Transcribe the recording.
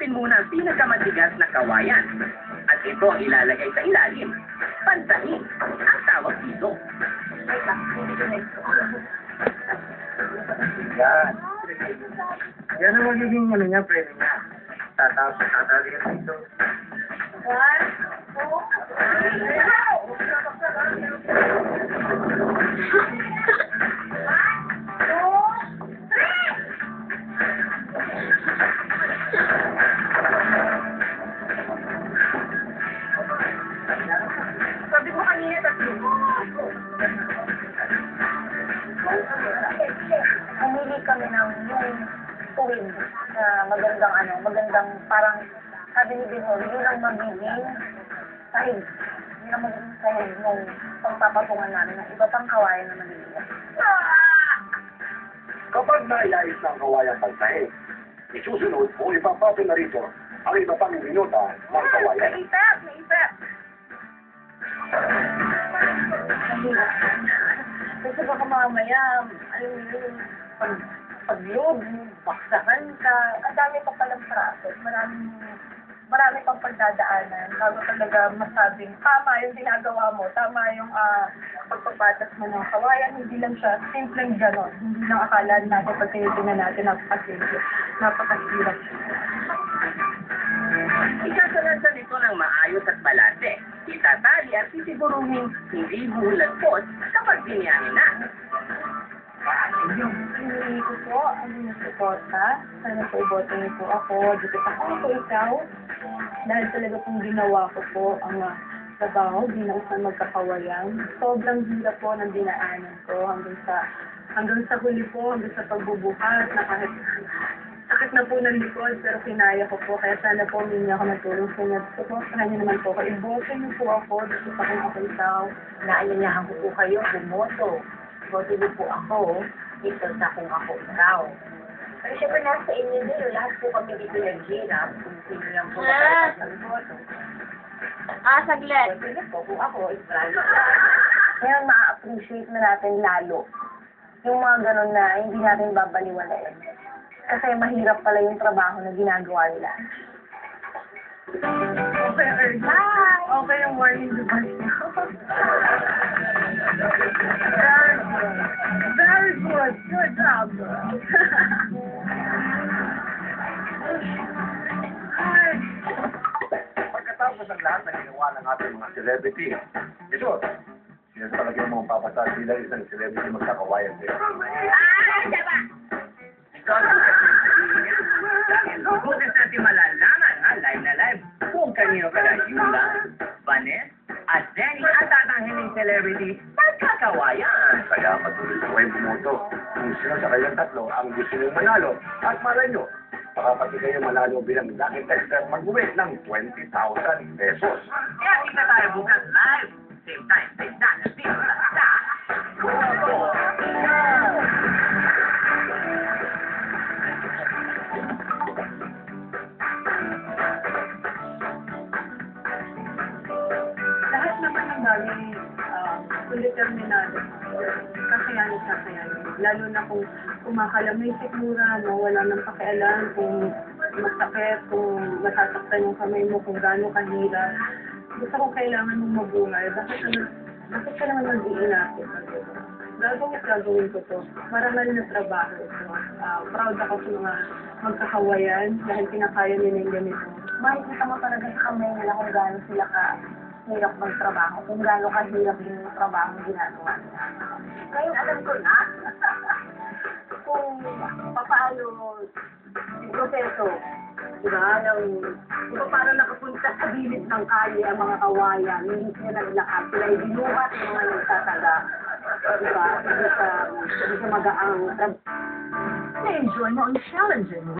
hanapin muna ang pinakamatigas na kawayan. At ito ang ilalagay sa ilalim. Pantahin ang tawag dito. Yan. Yan ang magiging ano niya, preno niya. Tatali ka dito. Sabi ko kanina, tatlo. Pumili kami ng yung tuwid na magandang parang sabi ni Binoy, yun ang magiging sahig. Yun ang magiging sahig ng pagpapatungan namin ng iba pang kawayan na maliliit. Kapag naiayos ng kawayan pagsahe, isusunod o ipapapin na rito ang iba pang binota ng kawayan. Naipep! Kasi baka mamaya, alam mo yun, pag-load, baksakan ka, ang dami pa palang process, marami pang pagdadaanan, bago talaga masabing, tama yung ginagawa mo, tama yung pagpapatas mo ng kawayan, hindi lang siya simpleng ganon, hindi lang akala natin pag tinitingnan natin, napakasirap. Ikasalansan ito ng maayos at balate. Itatali at sisiguruhin hindi bulag-pot kapag biniyahin na. Hindi ko po, ang sinusuporta. Sana po iboto niyo po ako. Dito pa ako ikaw. Dahil talaga pong ginawa ko po ang trabaho bilang isang magkakawayan. Sobrang hirap po ng dinaanan ko hanggang sa huli po, hanggang sa pagbubuhat na kahit sakit na po ng likod, pero kinaya ko po. Kaya sana po hindi ako nagtulong sa inyo. Suportahan niyo naman po ako. Iboto niyo po ako. Dito pa kung ako ikaw. Naanyayahan ko po kayo bumoto. Boto niyo po ako, dito sa kung ako ikaw. Pero syempre nasa inyo din, lahat po kami dito naghirap, kung sino lang po matalas ng boto. Saglit. Boto niyo po kung ako, ikaw. Ngayon, ma-appreciate na natin lalo yung mga ganun na hindi natin babaliwalain. Kasi mahirap pala yung trabaho na ginagawa nila. Okay, Earth. Bye! Okay yung warning device niyo. Very good. Good job, girl. Pagkatapos ng lahat na ginawa ng ating mga celebrity, ito, sino talaga yung mga papasal sila isang celebrity magkakawayan sila. Bukas natin malalaman, live na live, kung kanino kaya Yula, Vanessa, at Jenny at tatanghiling celebrity magkakawayan. Kaya patuloy ko kayo bumoto. Kung sino sa kayong tatlo ang gusto nyo manalo at malay nyo, baka pati kayo manalo bilang lucky tester mag-uwi ng 20,000 pesos. Kaya kita tayo bukas live, same time, same channel, dito sa Buto. Lahat naman ng bagay determinado. Kakayanin. Lalo na kung kumakala may sikmura, no, wala nang pakialam kung masakit, kung masasaktan yung kamay mo, kung gaano kahirap. Gusto ko kailangan mong mabuhay. Bakit ka naman mag-iinapit? Gagawin ko to. Marangal na trabaho ito. Proud ako sa mga magkakawayan dahil kinakaya nila yung ganito. Makikita mo talaga sa kamay nila kung gaano sila hirap magtrabaho, kung gaano kahirap yung trabaho ginagawa nila. Ngayon alam ko na kung paano yung proseso, diba, paano nakapunta sa gilid ng kalye ang mga kawayan, hindi sila naglakad, sila ay binuhat ng mga nagtataga, diba, hindi sa magaang trabaho. Na-enjoy mo ang challenging